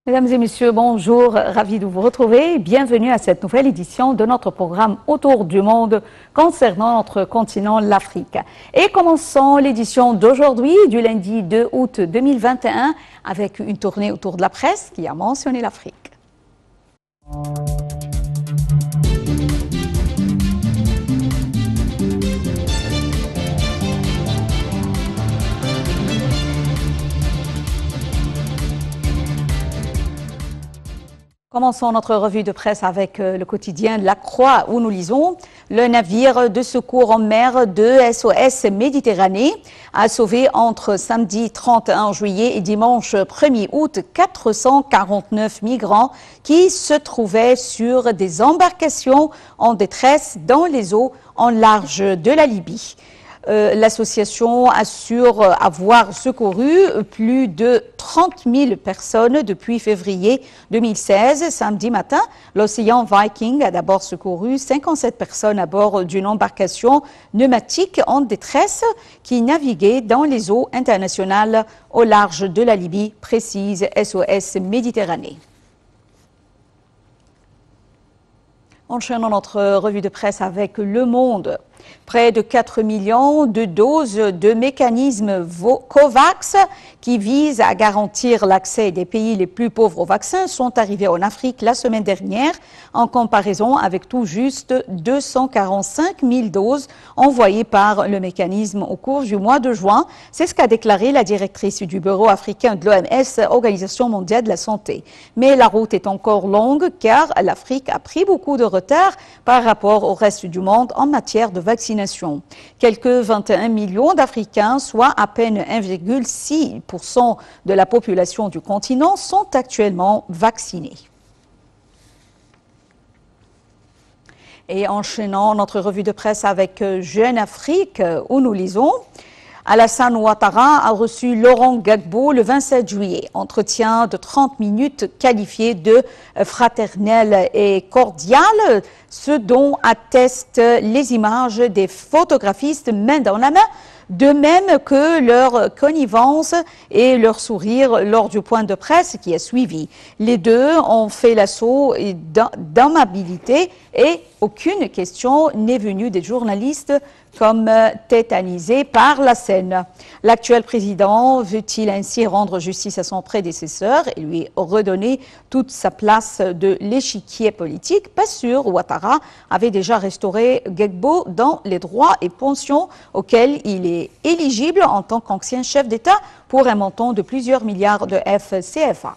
Mesdames et messieurs, bonjour, ravi de vous retrouver. Bienvenue à cette nouvelle édition de notre programme Autour du monde concernant notre continent, l'Afrique. Et commençons l'édition d'aujourd'hui, du lundi 2 août 2021, avec une tournée autour de la presse qui a mentionné l'Afrique. Commençons notre revue de presse avec le quotidien La Croix où nous lisons « Le navire de secours en mer de SOS Méditerranée a sauvé entre samedi 31 juillet et dimanche 1er août 449 migrants qui se trouvaient sur des embarcations en détresse dans les eaux en large de la Libye. L'association assure avoir secouru plus de 30 000 personnes depuis février 2016. Samedi matin, l'Océan Viking a d'abord secouru 57 personnes à bord d'une embarcation pneumatique en détresse qui naviguait dans les eaux internationales au large de la Libye, précise SOS Méditerranée. Enchaînons notre revue de presse avec Le Monde. Près de 4 millions de doses de mécanisme COVAX qui visent à garantir l'accès des pays les plus pauvres aux vaccins sont arrivés en Afrique la semaine dernière en comparaison avec tout juste 245 000 doses envoyées par le mécanisme au cours du mois de juin. C'est ce qu'a déclaré la directrice du bureau africain de l'OMS, Organisation mondiale de la santé. Mais la route est encore longue car l'Afrique a pris beaucoup de retard par rapport au reste du monde en matière de vaccination. Quelques 21 millions d'Africains, soit à peine 1,6% de la population du continent, sont actuellement vaccinés. Et enchaînons notre revue de presse avec Jeune Afrique, où nous lisons Alassane Ouattara a reçu Laurent Gbagbo le 27 juillet. Entretien de 30 minutes qualifié de fraternel et cordial, ce dont attestent les images des photographistes main dans la main, de même que leur connivence et leur sourire lors du point de presse qui a suivi. Les deux ont fait l'assaut d'amabilité et aucune question n'est venue des journalistes comme tétanisés par la scène. L'actuel président veut-il ainsi rendre justice à son prédécesseur et lui redonner toute sa place de l'échiquier politique? Pas sûr, Ouattara avait déjà restauré Gbagbo dans les droits et pensions auxquels il est éligible en tant qu'ancien chef d'État pour un montant de plusieurs milliards de CFA.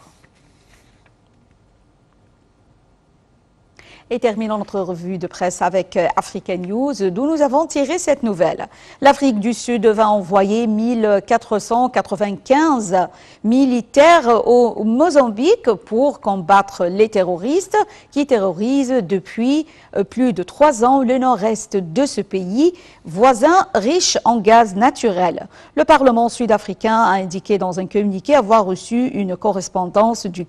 Et terminons notre revue de presse avec Africa News, d'où nous avons tiré cette nouvelle. L'Afrique du Sud va envoyer 1495 militaires au Mozambique pour combattre les terroristes qui terrorisent depuis plus de 3 ans le nord-est de ce pays, voisin riche en gaz naturel. Le Parlement sud-africain a indiqué dans un communiqué avoir reçu une correspondance du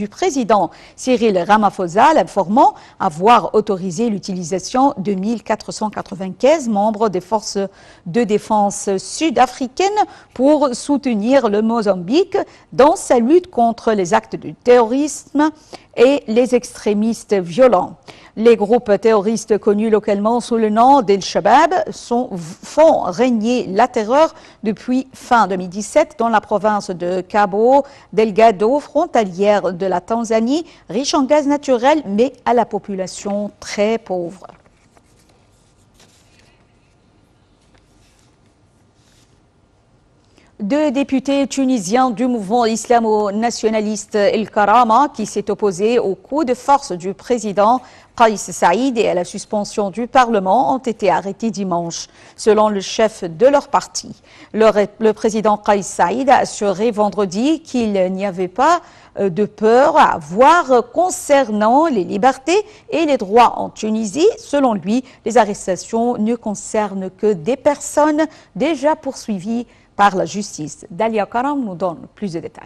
président Cyril Ramaphosa l'informant avoir autorisé l'utilisation de 1495 membres des forces de défense sud-africaines pour soutenir le Mozambique dans sa lutte contre les actes de terrorisme et les extrémistes violents. Les groupes terroristes connus localement sous le nom d'El-Shabaab font régner la terreur depuis fin 2017 dans la province de Cabo Delgado, frontalière de la Tanzanie, riche en gaz naturel mais à la population très pauvre. Deux députés tunisiens du mouvement islamo-nationaliste El Karama, qui s'est opposé au coup de force du président Kais Saïd et à la suspension du Parlement, ont été arrêtés dimanche, selon le chef de leur parti. Le président Kais Saïd a assuré vendredi qu'il n'y avait pas de peur à avoir concernant les libertés et les droits en Tunisie. Selon lui, les arrestations ne concernent que des personnes déjà poursuivies par la justice. Dalia Karam nous donne plus de détails.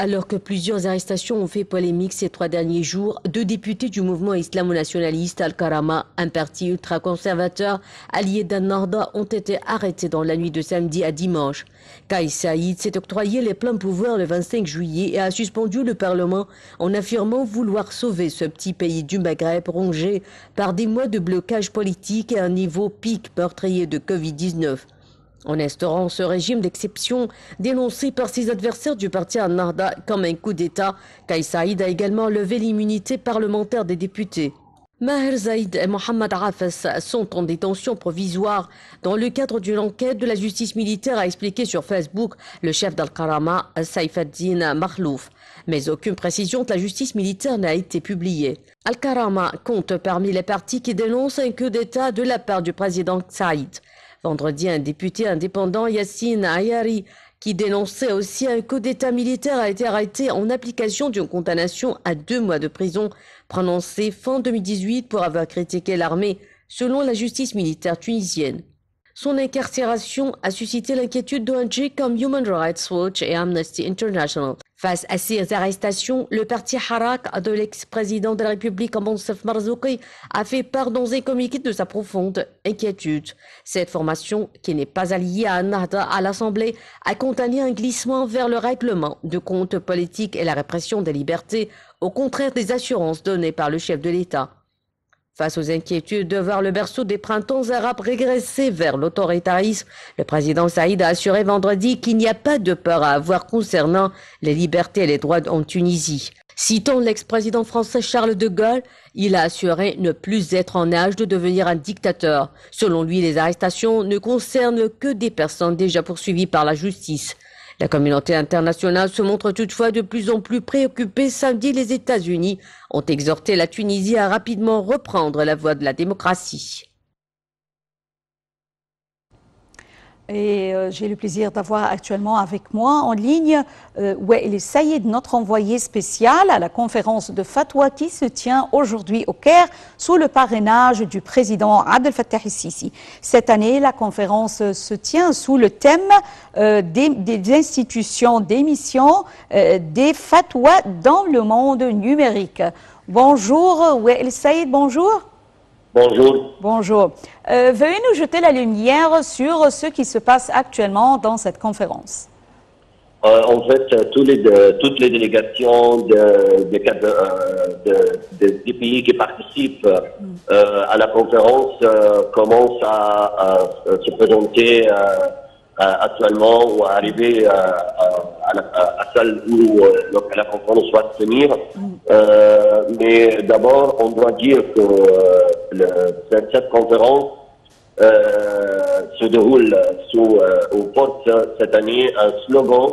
Alors que plusieurs arrestations ont fait polémique ces 3 derniers jours, 2 députés du mouvement islamo-nationaliste Al-Karama, un parti ultra-conservateur allié d'An-Nahda, ont été arrêtés dans la nuit de samedi à dimanche. Kais Saïd s'est octroyé les pleins pouvoirs le 25 juillet et a suspendu le Parlement en affirmant vouloir sauver ce petit pays du Maghreb rongé par des mois de blocage politique et un niveau pic meurtrier de Covid-19. En instaurant ce régime d'exception dénoncé par ses adversaires du parti An-Nahda comme un coup d'État, Kais Saïd a également levé l'immunité parlementaire des députés. Maher Zaïd et Mohamed Hafez sont en détention provisoire dans le cadre d'une enquête de la justice militaire, a expliqué sur Facebook le chef d'Al-Karama, Saif ad-Din Makhlouf. Mais aucune précision de la justice militaire n'a été publiée. Al-Karama compte parmi les partis qui dénoncent un coup d'État de la part du président Saïd. Vendredi, un député indépendant, Yassine Ayari, qui dénonçait aussi un coup d'État militaire, a été arrêté en application d'une condamnation à 2 mois de prison prononcée fin 2018 pour avoir critiqué l'armée, selon la justice militaire tunisienne. Son incarcération a suscité l'inquiétude d'ONG comme Human Rights Watch et Amnesty International. Face à ces arrestations, le parti Harak de l'ex-président de la République Monsef Marzouki a fait part dans un communiqué de sa profonde inquiétude. Cette formation, qui n'est pas alliée à An-Nahda à l'Assemblée, a condamné un glissement vers le règlement de comptes politiques et la répression des libertés, au contraire des assurances données par le chef de l'État. Face aux inquiétudes de voir le berceau des printemps arabes régresser vers l'autoritarisme, le président Saïd a assuré vendredi qu'il n'y a pas de peur à avoir concernant les libertés et les droits en Tunisie. Citant l'ex-président français Charles de Gaulle, il a assuré ne plus être en âge de devenir un dictateur. Selon lui, les arrestations ne concernent que des personnes déjà poursuivies par la justice. La communauté internationale se montre toutefois de plus en plus préoccupée. Samedi, les États-Unis ont exhorté la Tunisie à rapidement reprendre la voie de la démocratie. Et j'ai le plaisir d'avoir actuellement avec moi en ligne Wael Saïd, notre envoyé spécial à la conférence de Fatwa qui se tient aujourd'hui au Caire sous le parrainage du président Abdel Fattah el-Sisi. Cette année, la conférence se tient sous le thème des institutions d'émission des fatwas dans le monde numérique. Bonjour Wael Saïd, bonjour. Bonjour. Bonjour. Veuillez nous jeter la lumière sur ce qui se passe actuellement dans cette conférence. En fait, toutes les délégations des pays qui participent à la conférence commencent à se présenter actuellement ou à arriver à celle où la conférence va se tenir. Mais d'abord, on doit dire que cette conférence se déroule on porte cette année un slogan,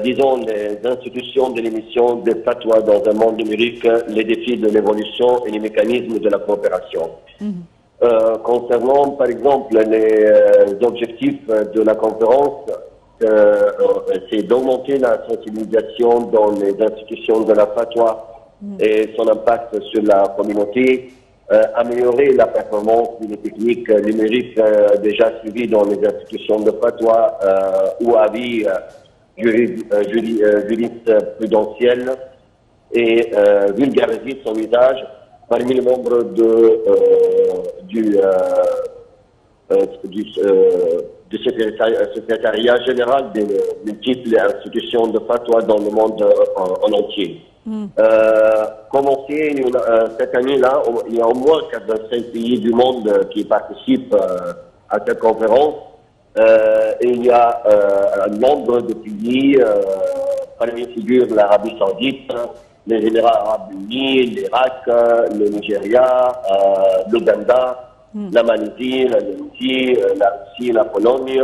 disons les institutions de l'émission des fatwas dans un monde numérique, les défis de l'évolution et les mécanismes de la coopération. Concernant par exemple les objectifs de la conférence, c'est d'augmenter la sensibilisation dans les institutions de la fatwa et son impact sur la communauté, améliorer la performance des techniques numériques déjà suivies dans les institutions de fatwa ou avis jurisprudentiels et vulgariser son usage parmi les membres du secrétariat général des multiples institutions de fatwa dans le monde en entier. Commencer cette année-là, il y a au moins 45 pays du monde qui participent à cette conférence. Et il y a un nombre de pays, parmi les figures l'Arabie Saoudite, les Émirats Arabes Unis, l'Irak, le Nigeria, l'Ouganda, la Malaisie, la Russie, la Pologne,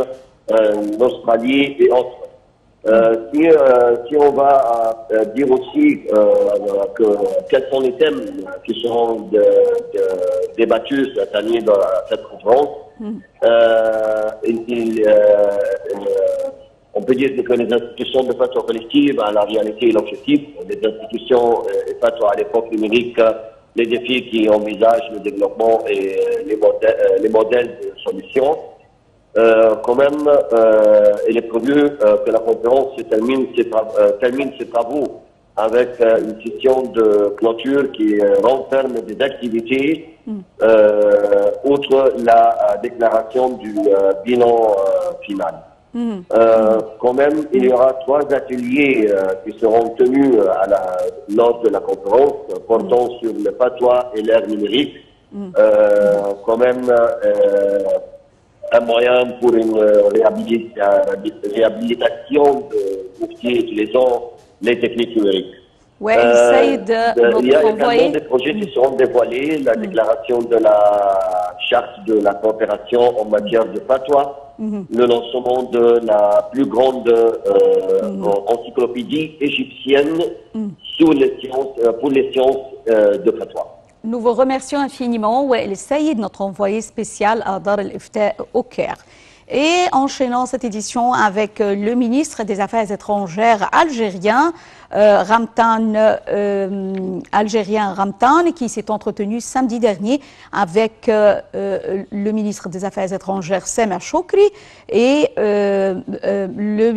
l'Australie et autres. Si on va dire aussi quels sont les thèmes qui seront débattus cette année dans cette conférence, on peut dire que les institutions de fatwa collective, la réalité et l'objectif, les institutions et fatwa à l'époque numérique, les défis qui envisagent le développement et les modèles de solutions. quand même, il est prévu que la conférence termine ses travaux avec une session de clôture qui renferme des activités, outre la déclaration du bilan final. Quand même, il y aura 3 ateliers qui seront tenus lors de la conférence portant sur le patois et l'ère numérique. Quand même, un moyen pour une réhabilitation de boursiers utilisant les techniques numériques. Ouais, il y a également des projets qui seront dévoilés, la déclaration de la charte de la coopération en matière de patois, le lancement de la plus grande encyclopédie égyptienne pour les sciences de patois. Nous vous remercions infiniment, Wael Saïd, notre envoyé spécial à Dar el-Ifta au Caire. Et enchaînant cette édition avec le ministre des Affaires étrangères algérien, Ramtan, qui s'est entretenu samedi dernier avec le ministre des Affaires étrangères, Sameh Choukri, et le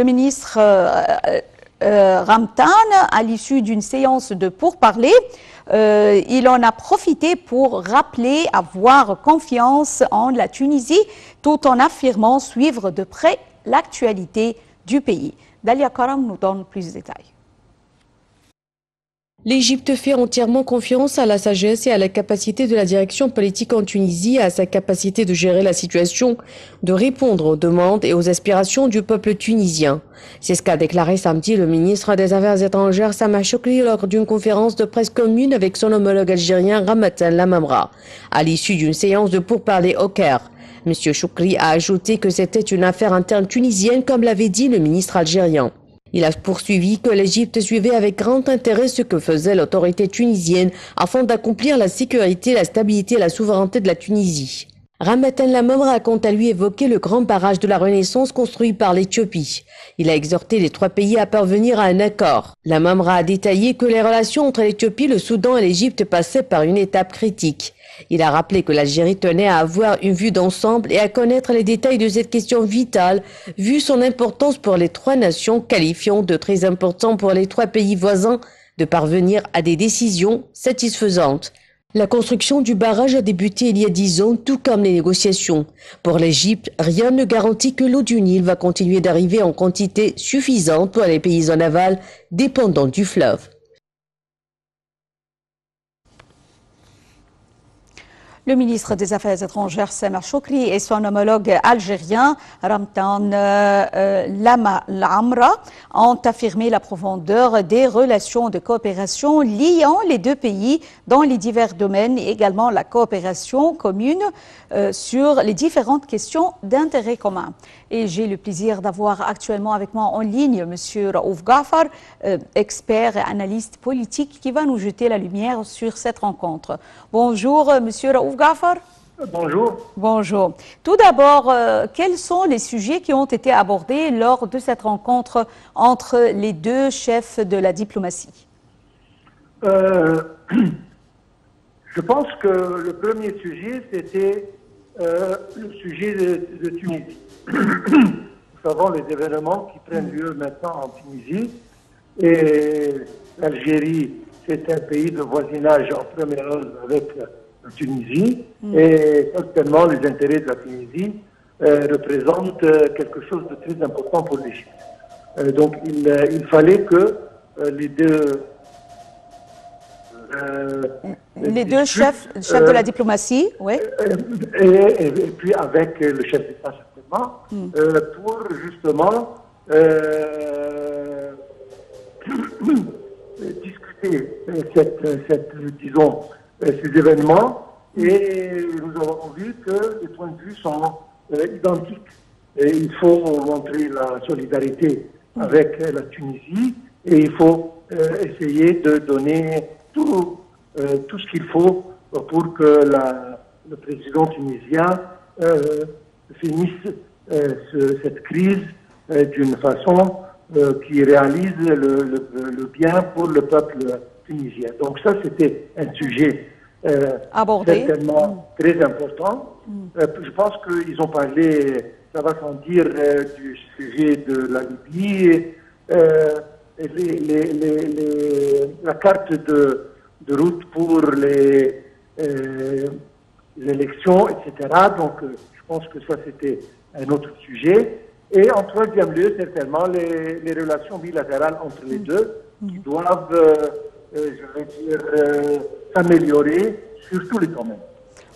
ministre Ramtan, à l'issue d'une séance de pourparlers, il en a profité pour rappeler avoir confiance en la Tunisie, tout en affirmant suivre de près l'actualité du pays. Dalia Karam nous donne plus de détails. L'Égypte fait entièrement confiance à la sagesse et à la capacité de la direction politique en Tunisie, à sa capacité de gérer la situation, de répondre aux demandes et aux aspirations du peuple tunisien. C'est ce qu'a déclaré samedi le ministre des Affaires étrangères Sameh Choukri lors d'une conférence de presse commune avec son homologue algérien Ramtan Lamamra, à l'issue d'une séance de pourparlers au Caire. M. Choukri a ajouté que c'était une affaire interne tunisienne, comme l'avait dit le ministre algérien. Il a poursuivi que l'Égypte suivait avec grand intérêt ce que faisait l'autorité tunisienne afin d'accomplir la sécurité, la stabilité et la souveraineté de la Tunisie. Ramtan Lamamra a quant à lui évoqué le grand barrage de la Renaissance construit par l'Éthiopie. Il a exhorté les 3 pays à parvenir à un accord. Lamamra a détaillé que les relations entre l'Éthiopie, le Soudan et l'Égypte passaient par une étape critique. Il a rappelé que l'Algérie tenait à avoir une vue d'ensemble et à connaître les détails de cette question vitale, vu son importance pour les 3 nations, qualifiant de très important pour les 3 pays voisins de parvenir à des décisions satisfaisantes. La construction du barrage a débuté il y a 10 ans, tout comme les négociations. Pour l'Égypte, rien ne garantit que l'eau du Nil va continuer d'arriver en quantité suffisante pour les pays en aval dépendants du fleuve. Le ministre des Affaires étrangères, Sameh Choukri, et son homologue algérien, Ramtan Lamamra, ont affirmé la profondeur des relations de coopération liant les 2 pays dans les divers domaines et également la coopération commune sur les différentes questions d'intérêt commun. Et j'ai le plaisir d'avoir actuellement avec moi en ligne M. Raouf Ghafar, expert et analyste politique, qui va nous jeter la lumière sur cette rencontre. Bonjour M. Raouf Ghafar. Bonjour. Bonjour. Tout d'abord, quels sont les sujets qui ont été abordés lors de cette rencontre entre les 2 chefs de la diplomatie? Je pense que le premier sujet, c'était le sujet de Tunisie. Nous savons les événements qui prennent lieu maintenant en Tunisie. Et l'Algérie, c'est un pays de voisinage en première heure avec la Tunisie. Et certainement, les intérêts de la Tunisie représentent quelque chose de très important pour l'Égypte. Donc, il fallait que les deux... les 2 chefs de la diplomatie, oui. Et puis avec le chef d'État, certainement, pour justement discuter disons, ces événements. Et nous avons vu que les points de vue sont identiques. Et il faut montrer la solidarité avec la Tunisie et il faut essayer de donner tout ce qu'il faut pour que le président tunisien finisse cette crise d'une façon qui réalise le bien pour le peuple tunisien. Donc ça, c'était un sujet abordé. Certainement très important. Je pense qu'ils ont parlé, ça va sans dire, du sujet de la Libye, la carte de route pour l'élection, etc. Donc, je pense que ça, c'était un autre sujet. Et en troisième lieu, certainement, les relations bilatérales entre les deux qui doivent, je vais dire, s'améliorer sur tous les domaines.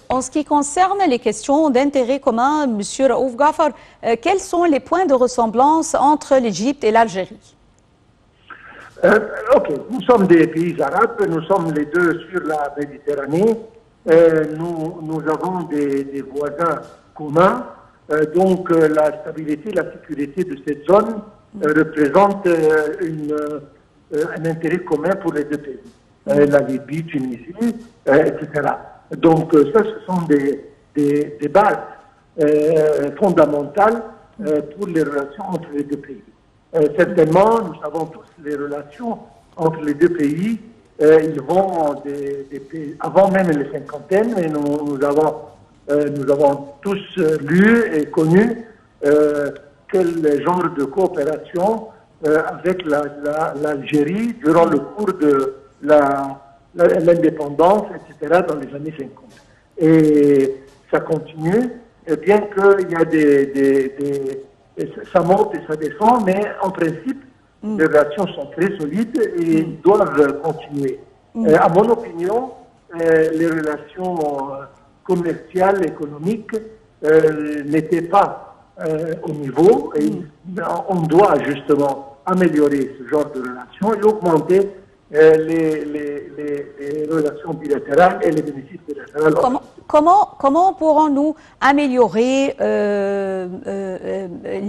En ce qui concerne les questions d'intérêt commun, M. Raouf Ghaffar, quels sont les points de ressemblance entre l'Égypte et l'Algérie? Ok, nous sommes des pays arabes, nous sommes les deux sur la Méditerranée, nous avons des voisins communs, donc la stabilité, la sécurité de cette zone représente un intérêt commun pour les deux pays, la Libye, Tunisie, etc. Donc ça, ce sont des bases fondamentales pour les relations entre les deux pays. Certainement, nous savons tous les relations entre les deux pays. Ils vont des pays, avant même les cinquantaines, et nous avons tous lu et connu quel genre de coopération avec l'Algérie durant le cours de l'indépendance, etc., dans les années 50. Et ça continue, bien qu'il y a ça monte et ça descend, mais en principe, les relations sont très solides et doivent continuer. À mon opinion, les relations commerciales, économiques n'étaient pas au niveau et on doit justement améliorer ce genre de relations et augmenter les relations bilatérales et les bénéfices bilatéraux. Comment pourrons-nous améliorer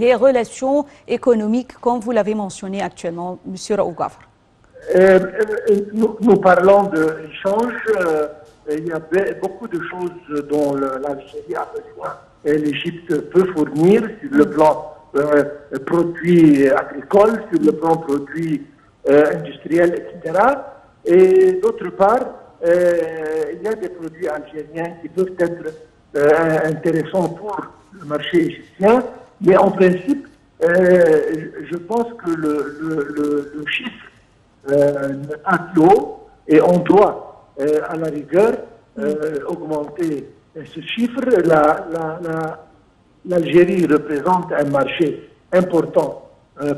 les relations économiques, comme vous l'avez mentionné actuellement, M. Raouf Ghaffar? Nous parlons d'échanges. Il y a beaucoup de choses dont l'Algérie a besoin et l'Égypte peut fournir sur le plan produits agricoles, sur le plan produits industriels, etc. Et d'autre part, il y a des produits algériens qui peuvent être intéressants pour le marché égyptien, mais en principe, je pense que le chiffre n'est pas haut et on doit, à la rigueur, augmenter ce chiffre. L'Algérie représente un marché important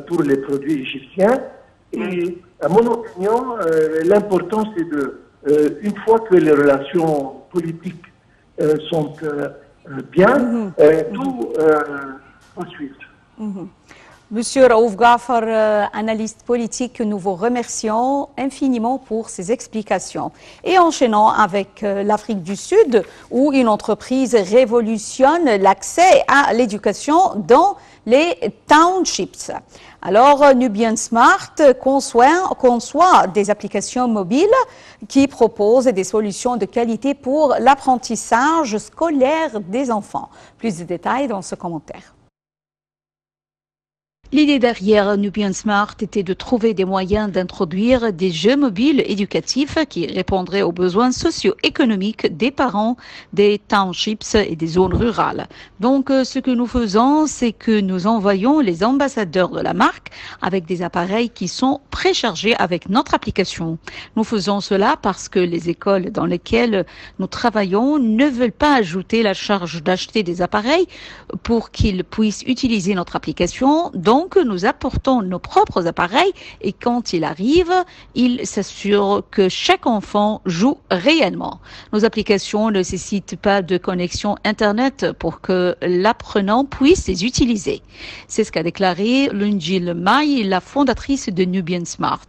pour les produits égyptiens et, à mon opinion, l'important c'est une fois que les relations politiques sont bien, tout va suivre. Monsieur Raouf Ghaffar, analyste politique, nous vous remercions infiniment pour ces explications. Et enchaînant avec l'Afrique du Sud, où une entreprise révolutionne l'accès à l'éducation dans les townships. Alors, Nubian Smart conçoit des applications mobiles qui proposent des solutions de qualité pour l'apprentissage scolaire des enfants. Plus de détails dans ce commentaire. L'idée derrière Nubian Smart était de trouver des moyens d'introduire des jeux mobiles éducatifs qui répondraient aux besoins socio-économiques des parents des townships et des zones rurales. Donc, ce que nous faisons, c'est que nous envoyons les ambassadeurs de la marque avec des appareils qui sont préchargés avec notre application. Nous faisons cela parce que les écoles dans lesquelles nous travaillons ne veulent pas ajouter la charge d'acheter des appareils pour qu'ils puissent utiliser notre application. Donc, nous apportons nos propres appareils et quand il arrive, il s'assure que chaque enfant joue réellement. Nos applications ne nécessitent pas de connexion Internet pour que l'apprenant puisse les utiliser. C'est ce qu'a déclaré Lunjil Mai, la fondatrice de Nubian Smart.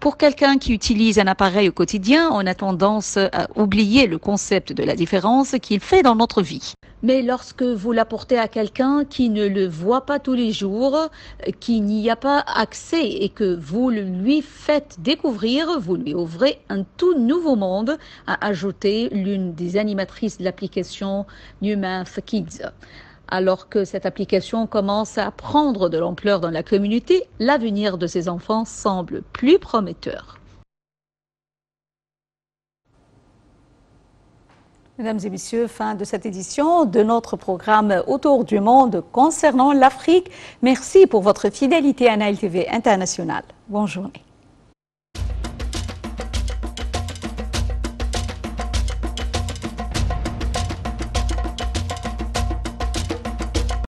Pour quelqu'un qui utilise un appareil au quotidien, on a tendance à oublier le concept de la différence qu'il fait dans notre vie. Mais lorsque vous l'apportez à quelqu'un qui ne le voit pas tous les jours, qui n'y a pas accès et que vous lui faites découvrir, vous lui ouvrez un tout nouveau monde, a ajouté l'une des animatrices de l'application Numath Kids. Alors que cette application commence à prendre de l'ampleur dans la communauté, l'avenir de ces enfants semble plus prometteur. Mesdames et messieurs, fin de cette édition de notre programme Autour du monde concernant l'Afrique. Merci pour votre fidélité à Nile TV International. Bonne journée.